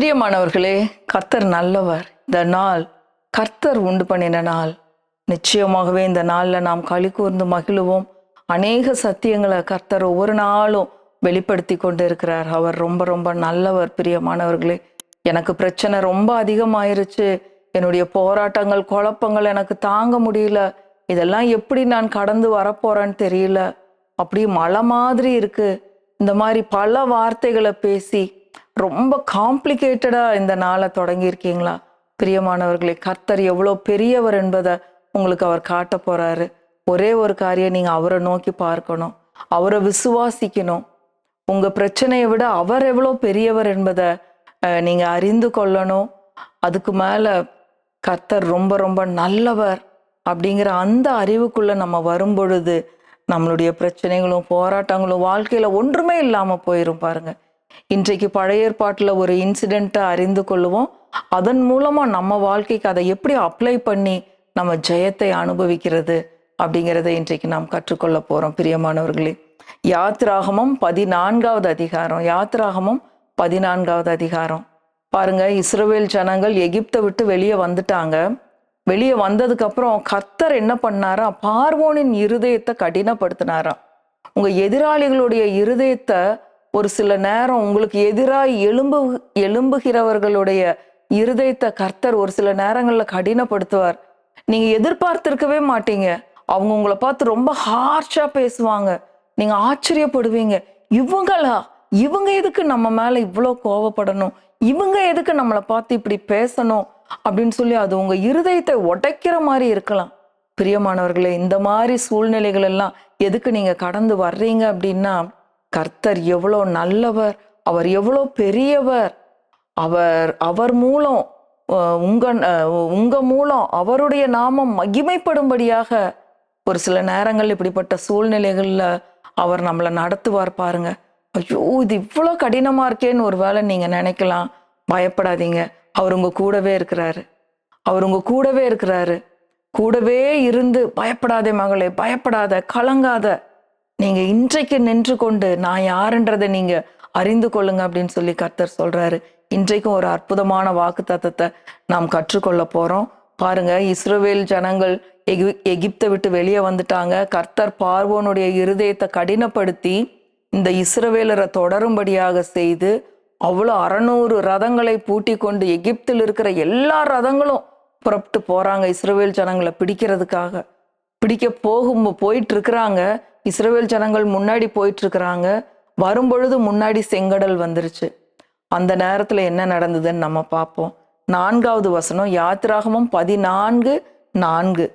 பிரியமானவர்களே, கர்த்தர் நல்லவர். இந்த நாள் கர்த்தர் உண்டு பண்ணின நாள். நிச்சயமாகவே இந்த நாள்ல நாம் களி கூர்ந்து மகிழுவோம். அநேக சத்தியங்களை கர்த்தர் ஒவ்வொரு நாளும் வெளிப்படுத்தி கொண்டு இருக்கிறார். அவர் ரொம்ப ரொம்ப நல்லவர். பிரியமானவர்களே, எனக்கு பிரச்சனை ரொம்ப அதிகமாயிருச்சு. என்னுடைய போராட்டங்கள், குழப்பங்கள் எனக்கு தாங்க முடியல. இதெல்லாம் எப்படி நான் கடந்து வரப்போறேன்னு தெரியல. அப்படியே மலை மாதிரி இருக்கு. இந்த மாதிரி பல வார்த்தைகளை பேசி ரொம்ப காம்ப்ளிகேட்டடா இந்த நாளை தொடங்கியிருக்கீங்களா? பிரியமானவர்களே, கர்த்தர் எவ்வளோ பெரியவர் என்பதை உங்களுக்கு அவர் காட்ட போறாரு. ஒரே ஒரு காரியம், நீங்க அவரை நோக்கி பார்க்கணும், அவரை விசுவாசிக்கணும். உங்க பிரச்சனையை விட அவர் எவ்வளோ பெரியவர் என்பதை நீங்க அறிந்து கொள்ளணும். அதுக்கு மேல கர்த்தர் ரொம்ப ரொம்ப நல்லவர் அப்படிங்கிற அந்த அறிவுக்குள்ள நம்ம வரும் பொழுது நம்மளுடைய பிரச்சனைகளும் போராட்டங்களும் வாழ்க்கையில ஒன்றுமே இல்லாம போயிரும். பாருங்க, இன்றைக்கு பழைய ஏற்பாட்டுல ஒரு இன்சிடென்ட்டை அறிந்து கொள்ளுவோம். அதன் மூலமா நம்ம வாழ்க்கைக்கு அதை எப்படி அப்ளை பண்ணி நம்ம ஜெயத்தை அனுபவிக்கிறது அப்படிங்கிறத இன்றைக்கு நாம் கற்றுக்கொள்ள போறோம். பிரியமானவர்களே, யாத்திராகமம் 14வது அதிகாரம். யாத்திராகமம் 14வது அதிகாரம் பாருங்க. இஸ்ரவேல் ஜனங்கள் எகிப்தை விட்டு வெளியே வந்துட்டாங்க. வெளியே வந்ததுக்கு அப்புறம் கர்த்தர் என்ன பண்ணாரா? பார்வோனின் இருதயத்தை கடினப்படுத்தினாராம். உங்க எதிராளிகளுடைய இருதயத்தை ஒரு சில நேரம் உங்களுக்கு எதிராய் எழும்புகிறவர்களுடைய இருதயத்தை கர்த்தர் ஒரு சில நேரங்கள்ல கடினப்படுத்துவார். நீங்க எதிர்பார்த்திருக்கவே மாட்டீங்க. அவங்க உங்களை பார்த்து ரொம்ப ஹார்ஷா பேசுவாங்க. நீங்க ஆச்சரியப்படுவீங்க, இவங்க எதுக்கு நம்ம மேல இவ்வளோ கோவப்படணும், இவங்க எதுக்கு நம்மளை பார்த்து இப்படி பேசணும் அப்படின்னு சொல்லி அது உங்க இருதயத்தை உடைக்கிற மாதிரி இருக்கலாம். பிரியமானவர்களே, இந்த மாதிரி சூழ்நிலைகள் எல்லாம் எதுக்கு நீங்க கடந்து வர்றீங்க அப்படின்னா, கர்த்தர் எவ்வளோ நல்லவர், அவர் எவ்வளோ பெரியவர். அவர் மூலம் உங்க மூலம் அவருடைய நாமம் மகிமைப்படும்படியாக ஒரு சில நேரங்கள் இப்படிப்பட்ட சூழ்நிலைகள்ல அவர் நம்மளை நடத்துவார். பாருங்க, ஐயோ இது இவ்வளோ கடினமா இருக்கேன்னு ஒரு வேளை நீங்க நினைக்கலாம். பயப்படாதீங்க, அவர் உங்க கூடவே இருக்கிறாரு. அவர் உங்க கூடவே இருக்கிறாரு. கூடவே இருந்து, பயப்படாதே மகளே, பயப்படாத, கலங்காத, நீங்க இன்றைக்கு நின்று கொண்டு நான் யாருன்றதை நீங்க அறிந்து கொள்ளுங்க அப்படின்னு சொல்லி கர்த்தர் சொல்றாரு. இன்றைக்கும் ஒரு அற்புதமான வாக்கு தத்தத்தை நாம் கற்றுக்கொள்ள போறோம். பாருங்க, இஸ்ரவேல் ஜனங்கள் எகிப்தை விட்டு வெளியே வந்துட்டாங்க. கர்த்தர் பார்வோனுடைய இருதயத்தை கடினப்படுத்தி இந்த இஸ்ரவேலரை தொடரும்படியாக செய்து அவ்வளோ 600 ரதங்களை பூட்டி கொண்டு எகிப்தில் இருக்கிற எல்லா ரதங்களும் புறப்பட்டு போறாங்க இஸ்ரவேல் ஜனங்களை பிடிக்கிறதுக்காக. போயிட்டு இருக்கிறாங்க. இஸ்ரவேல் ஜனங்கள் முன்னாடி போயிட்டு இருக்கிறாங்க. வரும்பொழுது முன்னாடி செங்கடல் வந்துருச்சு. அந்த நேரத்துல என்ன நடந்ததுன்னு நம்ம பார்ப்போம். 4வது வசனம், யாத்திராகமம் 14:4.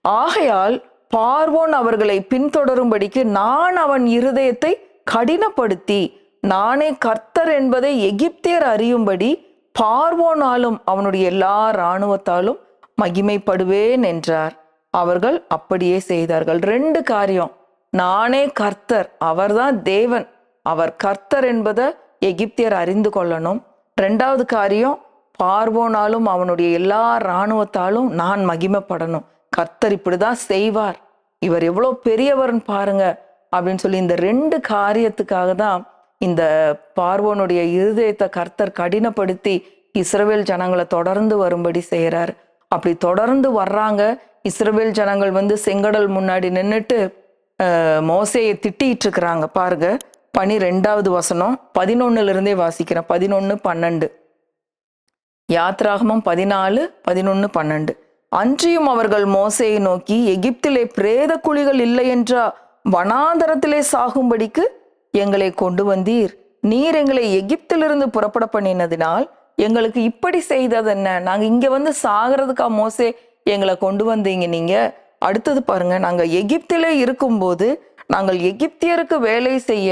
ஆகையால் பார்வோன் அவர்களை பின்தொடரும்படிக்கு நான் அவன் இருதயத்தை கடினப்படுத்தி நானே கர்த்தர் என்பதை எகிப்தியர் அறியும்படி பார்வோனாலும் அவனுடைய எல்லா இராணுவத்தாலும் மகிமைப்படுவேன் என்றார். அவர்கள் அப்படியே செய்தார்கள். 2 காரியம். நானே கர்த்தர், அவர்தான் தேவன், அவர் கர்த்தர் என்பதை எகிப்தியர் அறிந்து கொள்ளணும். 2வது காரியம், பார்வோனாலும் அவனுடைய எல்லா இராணுவத்தாலும் நான் மகிமைப்படணும். கர்த்தர் இப்படிதான் செய்வார், இவர் எவ்வளோ பெரியவர்னு பாருங்க அப்படின்னு சொல்லி இந்த 2 காரியத்துக்காக தான் இந்த பார்வோனுடைய இருதயத்தை கர்த்தர் கடினப்படுத்தி இஸ்ரவேல் ஜனங்களை தொடர்ந்து வரும்படி செய்யறாரு. அப்படி தொடர்ந்து வர்றாங்க. இஸ்ரவேல் ஜனங்கள் செங்கடல் முன்னாடி நின்றுட்டு மோசேயை திட்டிட்டு இருக்கிறாங்க. பாருங்க, 12வது வசனம், 11 வாசிக்கிறேன். 11-12. யாத்ராகமம் 14:11-12. அன்றியும் அவர்கள் மோசேயை நோக்கி, எகிப்திலே பிரேத குழிகள் இல்லை என்றா வனாந்தரத்திலே சாகும்படிக்கு எங்களை கொண்டு வந்தீர். நீர் எங்களை எகிப்திலிருந்து புறப்பட பண்ணினதினால் எங்களுக்கு இப்படி செய்தது என்ன? நாங்க இங்க சாகிறதுக்கா மோசே எங்களை கொண்டு வந்தீங்க நீங்க? அடுத்தது பாருங்க, நாங்க எகிப்திலே இருக்கும்போது நாங்கள் எகிப்தியருக்கு வேலை செய்ய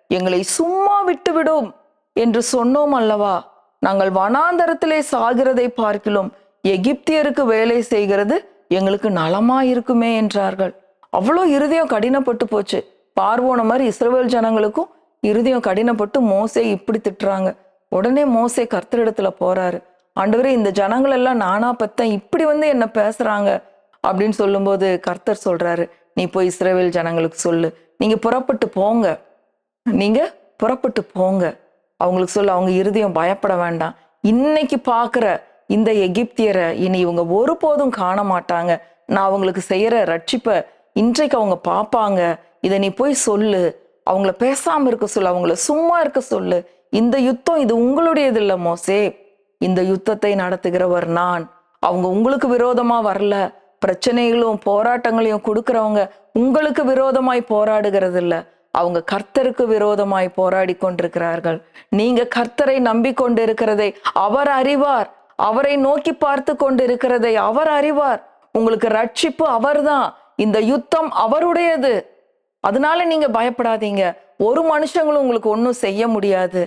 எங்களை சும்மா விட்டுவிடும் என்று சொன்னோம் அல்லவா? நாங்கள் வனாந்தரத்திலே சாகிறதை பார்க்கிலும் எகிப்தியருக்கு வேலை செய்கிறது எங்களுக்கு நலமா இருக்குமே என்றார்கள். அவ்வளோ இருதயம் கடினப்பட்டு போச்சு. பார்வோன மாதிரி இஸ்ரவேல் ஜனங்களுக்கும் இருதயம் கடினப்பட்டு மோசே இப்படி திட்டுறாங்க. உடனே மோசே கர்த்தரிடத்துல போறாரு. ஆண்டவரே, இந்த ஜனங்கள் எல்லாம் நானா பத்தேன், இப்படி என்ன பேசுறாங்க அப்படின்னு சொல்லும்போது கர்த்தர் சொல்றாரு, நீ போய் இஸ்ரவேல் ஜனங்களுக்கு சொல்லு, நீங்க புறப்பட்டு போங்க, அவங்களுக்கு சொல்ல, அவங்க இருதயம் பயப்பட வேண்டாம், இன்னைக்கு பார்க்குற இந்த எகிப்தியரை இனி இவங்க ஒருபோதும் காண மாட்டாங்க. நான் அவங்களுக்கு செய்யற ரட்சிப்பை இன்றைக்கு அவங்க பார்ப்பாங்க. இதை நீ போய் சொல்லு, அவங்கள பேசாம இருக்க சொல்லு, அவங்கள சும்மா இருக்க சொல்லு. இந்த யுத்தம் இது உங்களுடையது இல்ல மோசே, இந்த யுத்தத்தை நடத்துகிறவர் நான். அவங்க உங்களுக்கு விரோதமா வரல. பிரச்சனைகளும் போராட்டங்களையும் கொடுக்கறவங்க உங்களுக்கு விரோதமாய் போராடுகிறது இல்ல, அவங்க கர்த்தருக்கு விரோதமாய் போராடி கொண்டிருக்கிறார்கள். நீங்க கர்த்தரை நம்பிக்கொண்டு இருக்கிறதை அவர் அறிவார். அவரை நோக்கி பார்த்து கொண்டு இருக்கிறதை அவர் அறிவார். உங்களுக்கு ரட்சிப்பு அவர்தான். இந்த யுத்தம் அவருடையது. அதனால நீங்க பயப்படாதீங்க. ஒரு மனுஷங்களும் உங்களுக்கு ஒன்றும் செய்ய முடியாது.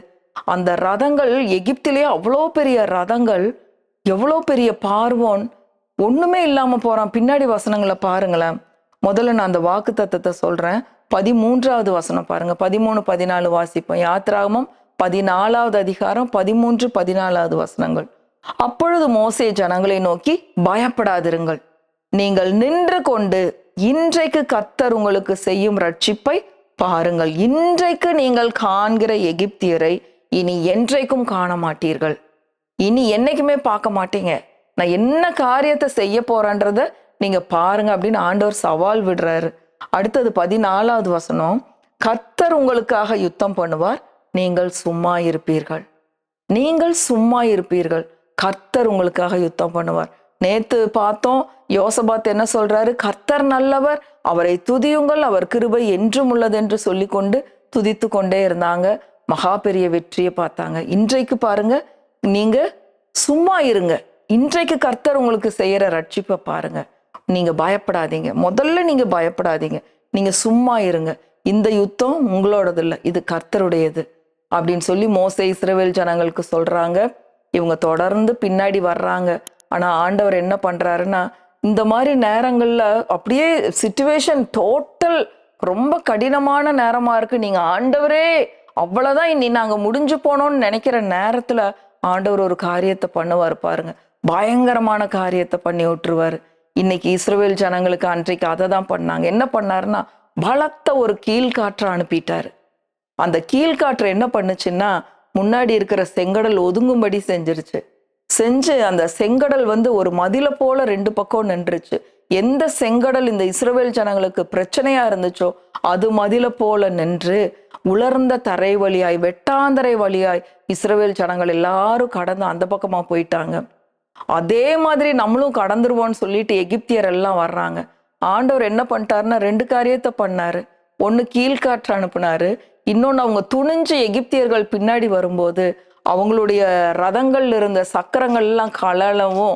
அந்த ரதங்கள் எகிப்திலே அவ்வளோ பெரிய ரதங்கள், எவ்வளோ பெரிய பார்வோன் ஒண்ணுமே இல்லாம போறான். பின்னாடி வசனங்களை பாருங்களேன். முதல்ல நான் அந்த வாக்கு தத்தத்தை சொல்றேன். 13வது வசனம் பாருங்க. 13, 14 வாசிப்போம். யாத்திராகமம் 14வது அதிகாரம் 13, 14வது வசனங்கள். அப்பொழுது மோசே ஜனங்களை நோக்கி, பயப்படாதிருங்கள், நீங்கள் நின்று கொண்டு இன்றைக்கு கர்த்தர் உங்களுக்கு செய்யும் ரட்சிப்பை பாருங்கள். இன்றைக்கு நீங்கள் காண்கிற எகிப்தியரை இனி என்றைக்கும் காண மாட்டீர்கள். இனி என்னைக்குமே பார்க்க மாட்டீங்க. நான் என்ன காரியத்தை செய்ய போறேன்றத நீங்க பாருங்க அப்படின்னு ஆண்டவர் சவால் விடுறாரு. அடுத்தது 14வது வசனம். கர்த்தர் உங்களுக்காக யுத்தம் பண்ணுவார், நீங்கள் சும்மா இருப்பீர்கள். நீங்கள் சும்மா இருப்பீர்கள். கர்த்தர் உங்களுக்காக யுத்தம் பண்ணுவார். நேத்து பார்த்தோம், யோசபாத் என்ன சொல்றாரு? கர்த்தர் நல்லவர், அவரை துதியுங்கள், அவர் கிருபை என்றும் உள்ளது என்று சொல்லி கொண்டு துதித்து கொண்டே இருந்தாங்க. மகா பெரிய வெற்றியை பார்த்தாங்க. இன்றைக்கு பாருங்க, நீங்க சும்மா இருங்க. இன்றைக்கு கர்த்தர் உங்களுக்கு செய்யற ரட்சிப்பை பாருங்க. நீங்க பயப்படாதீங்க. முதல்ல நீங்க பயப்படாதீங்க, நீங்க சும்மா இருங்க. இந்த யுத்தம் உங்களோடது இல்லை, இது கர்த்தருடையது அப்படின்னு சொல்லி மோசே இஸ்ரவேல் ஜனங்களுக்கு சொல்றாங்க. இவங்க தொடர்ந்து பின்னாடி வர்றாங்க. ஆனா ஆண்டவர் என்ன பண்றாருன்னா, இந்த மாதிரி நேரங்கள்ல அப்படியே சிச்சுவேஷன் டோட்டல் ரொம்ப கடினமான நேரமா இருக்கு. நீங்க ஆண்டவரே அவ்வளவுதான், இனி நாங்க முடிஞ்சு போனோம்னு நினைக்கிற நேரத்துல ஆண்டவர் ஒரு காரியத்தை பண்ணுவார் பாருங்க. பயங்கரமான காரியத்தை பண்ணி விட்டுருவாரு. இன்னைக்கு இஸ்ரவேல் ஜனங்களுக்கு அன்றைக்கு அதை தான் பண்ணாங்க. என்ன பண்ணாருன்னா, பலத்த ஒரு கீழ்காற்றை அனுப்பிட்டாரு. அந்த கீழ்காற்று என்ன பண்ணுச்சுன்னா, முன்னாடி இருக்கிற செங்கடல் ஒதுங்கும்படி செஞ்சிருச்சு. செஞ்சு அந்த செங்கடல் ஒரு மதில போல 2 பக்கம் நின்றுச்சு. எந்த செங்கடல் இந்த இஸ்ரவேல் ஜனங்களுக்கு பிரச்சனையா இருந்துச்சோ அது மதில போல நின்று, உலர்ந்த தரை வழியாய், வெட்டாந்தரை வழியாய் இஸ்ரவேல் ஜனங்கள் எல்லாரும் கடந்து அந்த பக்கமா போயிட்டாங்க. அதே மாதிரி நம்மளும் கடந்துருவோம்னு சொல்லிட்டு எகிப்தியர் எல்லாம் வர்றாங்க. ஆண்டவர் என்ன பண்ணிட்டாருன்னா, 2 காரியத்தை பண்ணாரு. ஒண்ணு கீழ்காற்று அனுப்புனாரு, இன்னொன்னு அவங்க துணிஞ்சு எகிப்தியர்கள் பின்னாடி வரும்போது அவங்களுடைய ரதங்கள் இருந்த சக்கரங்கள் எல்லாம் கலலவும்,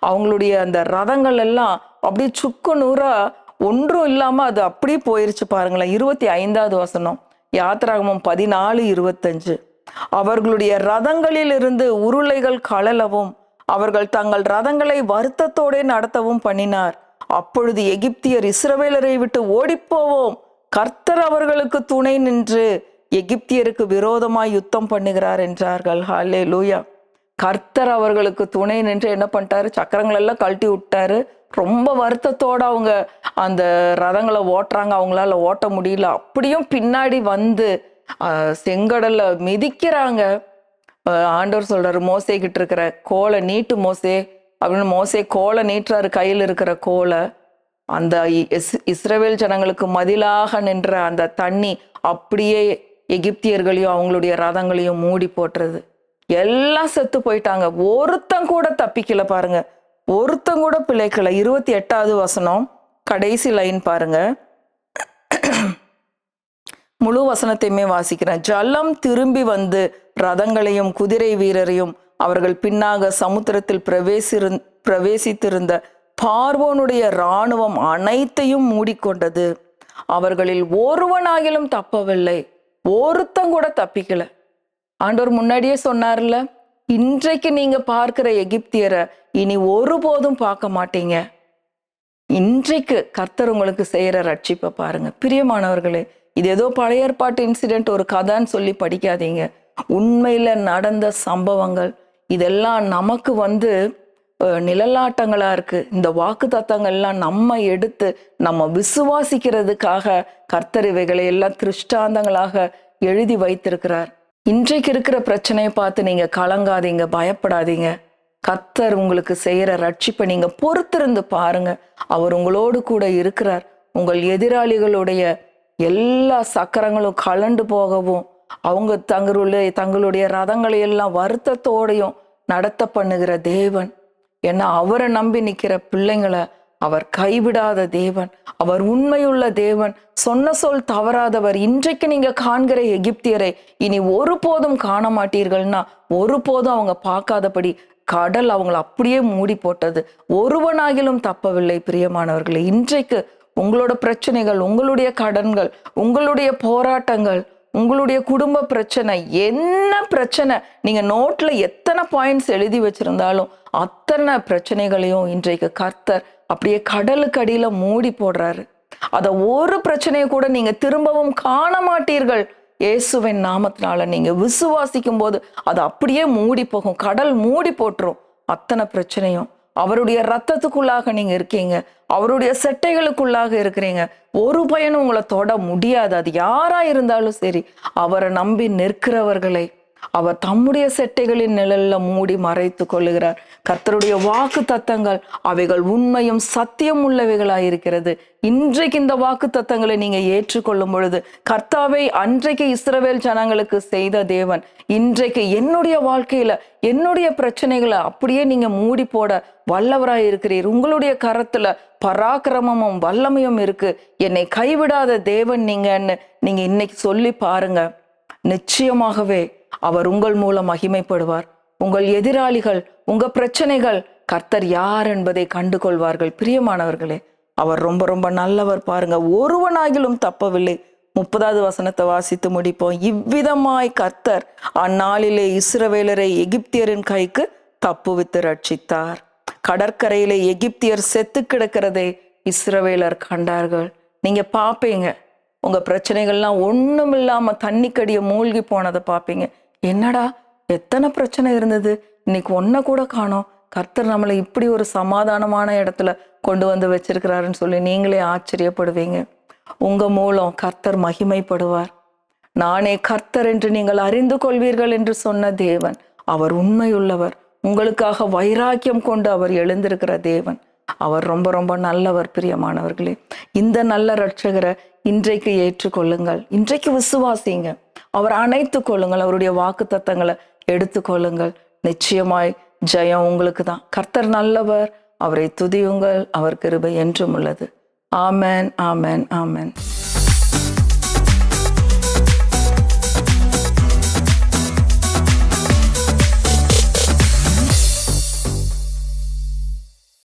அவங்களுடைய அந்த ரதங்கள் எல்லாம் அப்படியே சுக்கு நூறா ஒன்றும் இல்லாம அது அப்படியே போயிருச்சு பாருங்களேன். 25வது வசனம், யாத்திராகமம் 14:25. அவர்களுடைய ரதங்களில் இருந்து உருளைகள் கலலவும் அவர்கள் தங்கள் ரதங்களை வருத்தத்தோட நடத்தவும் பண்ணினார். அப்பொழுது எகிப்தியர் இஸ்ரவேலரை விட்டு ஓடிப்போவோம், கர்த்தர் அவர்களுக்கு துணை நின்று எகிப்தியருக்கு விரோதமாய் யுத்தம் பண்ணுகிறார் என்றார்கள். ஹல்லேலூயா. கர்த்தர் அவர்களுக்கு துணை நின்று என்ன பண்ணிட்டாரு? சக்கரங்கள் எல்லாம் கழட்டி விட்டாரு. ரொம்ப வருத்தத்தோட அவங்க அந்த ரதங்களை ஓட்டுறாங்க. அவங்களால ஓட்ட முடியல. அப்படியும் பின்னாடி செங்கடல்ல மிதிக்கிறாங்க. ஆண்டவர் சொல்றாரு, மோசே கிட்ட இருக்கிற கோலை நீட்டு மோசே அப்படின்னு. மோசே கோலை நீட்டுறாரு, கையில் இருக்கிற கோலை. அந்த இஸ்ரவேல் ஜனங்களுக்கு மதிலாக நின்ற அந்த தண்ணி அப்படியே எகிப்தியர்களையும் அவங்களுடைய ரதங்களையும் மூடி போட்டுறது. எல்லாம் செத்து போயிட்டாங்க. ஒருத்தன் கூட தப்பிக்கல பாருங்க, ஒருத்தன் கூட பிழைக்கல. 28வது வசனம் கடைசி லைன் பாருங்க. முழு வசனத்தையுமே வாசிக்கிறேன். ஜலம் திரும்பி ரதங்களையும் குதிரை வீரரையும் அவர்கள் பின்னாக சமுத்திரத்தில் பிரவேசித்திருந்த பார்வோனுடைய இராணுவம் அனைத்தையும் மூடிக்கொண்டது. அவர்களில் ஒருவனாகிலும் தப்பவில்லை, ஒருத்தன் கூட தப்பிக்கல. ஆண்டவர் முன்னாடியே சொன்னார்ல, இன்றைக்கு நீங்க பார்க்கிற எகிப்தியரை இனி ஒருபோதும் பார்க்க மாட்டீங்க. இன்றைக்கு கர்த்தர் உங்களுக்கு செய்யற ரட்சிப்பை பாருங்க. பிரியமானவர்களே, இது ஏதோ பழைய ஏற்பாட்டு இன்சிடென்ட், ஒரு கதைன்னு சொல்லி படிக்காதீங்க. உண்மையில நடந்த சம்பவங்கள். இதெல்லாம் நமக்கு நிழலாட்டங்களா இருக்கு. இந்த வாக்கு தத்தங்கள்லாம் நம்ம எடுத்து நம்ம விசுவாசிக்கிறதுக்காக கர்த்தர் இவைகளை எல்லாம் திருஷ்டாந்தங்களாக எழுதி வைத்திருக்கிறார். இன்றைக்கு இருக்கிற பிரச்சனையை பார்த்து நீங்க கலங்காதீங்க, பயப்படாதீங்க. கர்த்தர் உங்களுக்கு செய்யற ரட்சிப்பை நீங்க பொறுத்திருந்து பாருங்க. அவர் உங்களோடு கூட இருக்கிறார். உங்கள் எதிராளிகளுடைய எல்லா சக்கரங்களும் கலண்டு போகவும், அவங்க தங்களுடைய ரதங்களை எல்லாம் வருத்தத்தோடையும் நடத்த பண்ணுகிற தேவன். ஏன்னா அவரை நம்பி நிக்கிற பிள்ளைங்களை அவர் கைவிடாத தேவன், அவர் உண்மையுள்ள தேவன், சொன்ன சொல் தவறாதவர். இன்றைக்கு நீங்க காண்கிற எகிப்தியரை இனி ஒருபோதும் காண மாட்டீர்கள்னா, ஒருபோதும் அவங்க பார்க்காதபடி கடல் அவங்களை அப்படியே மூடி போட்டது. ஒருவனாகிலும் தப்பவில்லை. பிரியமானவர்களே, இன்றைக்கு உங்களோட பிரச்சனைகள், உங்களுடைய கடன்கள், உங்களுடைய போராட்டங்கள், உங்களுடைய குடும்ப பிரச்சனை, என்ன பிரச்சனை, நீங்க நோட்ல எத்தனை பாயிண்ட்ஸ் எழுதி வச்சிருந்தாலும் அத்தனை பிரச்சனைகளையும் இன்றைக்கு கர்த்தர் அப்படியே கடலுக்கு அடியில மூடி போடுறாரு. அத ஒரு பிரச்சனையை கூட நீங்க திரும்பவும் காண மாட்டீர்கள். இயேசுவின் நாமத்தினால நீங்க விசுவாசிக்கும் போது அது அப்படியே மூடி போகும். கடல் மூடி போட்டுரும் அத்தனை பிரச்சனையும். அவருடைய ரத்தத்துக்குள்ளாக நீங்க இருக்கீங்க, அவருடைய செட்டைகளுக்குள்ளாக இருக்கிறீங்க. ஒரு பயனும் உங்களை தொட முடியாது. அது யாரா இருந்தாலும் சரி, அவரை நம்பி நிற்கிறவர்களை அவர் தம்முடைய செட்டைகளின் நிழல்ல மூடி மறைத்து கொள்ளுகிறார். கர்த்தருடைய வாக்கு தத்தங்கள் அவைகள் உண்மையும் சத்தியம் உள்ளவைகளாயிருக்கிறது. இன்றைக்கு இந்த வாக்கு தத்தங்களை நீங்க ஏற்றுக்கொள்ளும் பொழுது, கர்த்தாவை அன்றைக்கு இஸ்ரவேல் ஜனங்களுக்கு செய்த தேவன் இன்றைக்கு என்னுடைய வாழ்க்கையில என்னுடைய பிரச்சனைகளை அப்படியே நீங்க மூடி போட வல்லவராய் இருக்கிறீர். உங்களுடைய கரத்துல பராக்கிரமமும் வல்லமையும் இருக்கு. என்னை கைவிடாத தேவன் நீங்கன்னு நீங்க இன்னைக்கு சொல்லி பாருங்க. நிச்சயமாகவே அவர் உங்கள் மூலம் மகிமைப்படுவார். உங்கள் எதிராளிகள், உங்க பிரச்சனைகள் கர்த்தர் யார் என்பதை கண்டு கொள்வார்கள். பிரியமானவர்களே, அவர் ரொம்ப ரொம்ப நல்லவர். பாருங்க, ஒருவனாகிலும் தப்பவில்லை. 30வது வசனத்தை வாசித்து முடிப்போம். இவ்விதமாய் கர்த்தர் அந்நாளிலே இஸ்ரவேலரை எகிப்தியரின் கைக்கு தப்புவித்து ரட்சித்தார். கடற்கரையிலே எகிப்தியர் செத்து கிடக்கிறதை இஸ்ரவேலர் கண்டார்கள். நீங்க பாப்பீங்க, உங்க பிரச்சனைகள்லாம் ஒண்ணும் இல்லாம தண்ணிக்கடிய மூழ்கி போனதை பாப்பீங்க. என்னடா எத்தனை பிரச்சனை இருந்தது, இன்னைக்கு ஒன்ன கூட காணோம். கர்த்தர் நம்மளை இப்படி ஒரு சமாதானமான இடத்துல கொண்டு வந்து வச்சிருக்கிறாருன்னு சொல்லி நீங்களே ஆச்சரியப்படுவீங்க. உங்க மூலம் கர்த்தர் மகிமைப்படுவார். நானே கர்த்தர் என்று நீங்கள் அறிந்து கொள்வீர்கள் என்று சொன்ன தேவன் அவர் உண்மையுள்ளவர். உங்களுக்காக வைராக்கியம் கொண்டு அவர் எழுந்திருக்கிற தேவன். அவர் ரொம்ப ரொம்ப நல்லவர். பிரியமானவர்களே, இந்த நல்ல ரட்சகரை இன்றைக்கு ஏற்றுக்கொள்ளுங்கள். இன்றைக்கு விசுவாசிங்க, அவர் அணைத்து கொள்ளுங்கள், அவருடைய வாக்கு தத்தங்களை எடுத்துக்கொள்ளுங்கள். நிச்சயமாய் ஜெயம் உங்களுக்கு தான். கர்த்தர் நல்லவர், அவரை துதியுங்கள், அவர் கிருபை என்றும் உள்ளது. ஆமென், ஆமென், ஆமென்.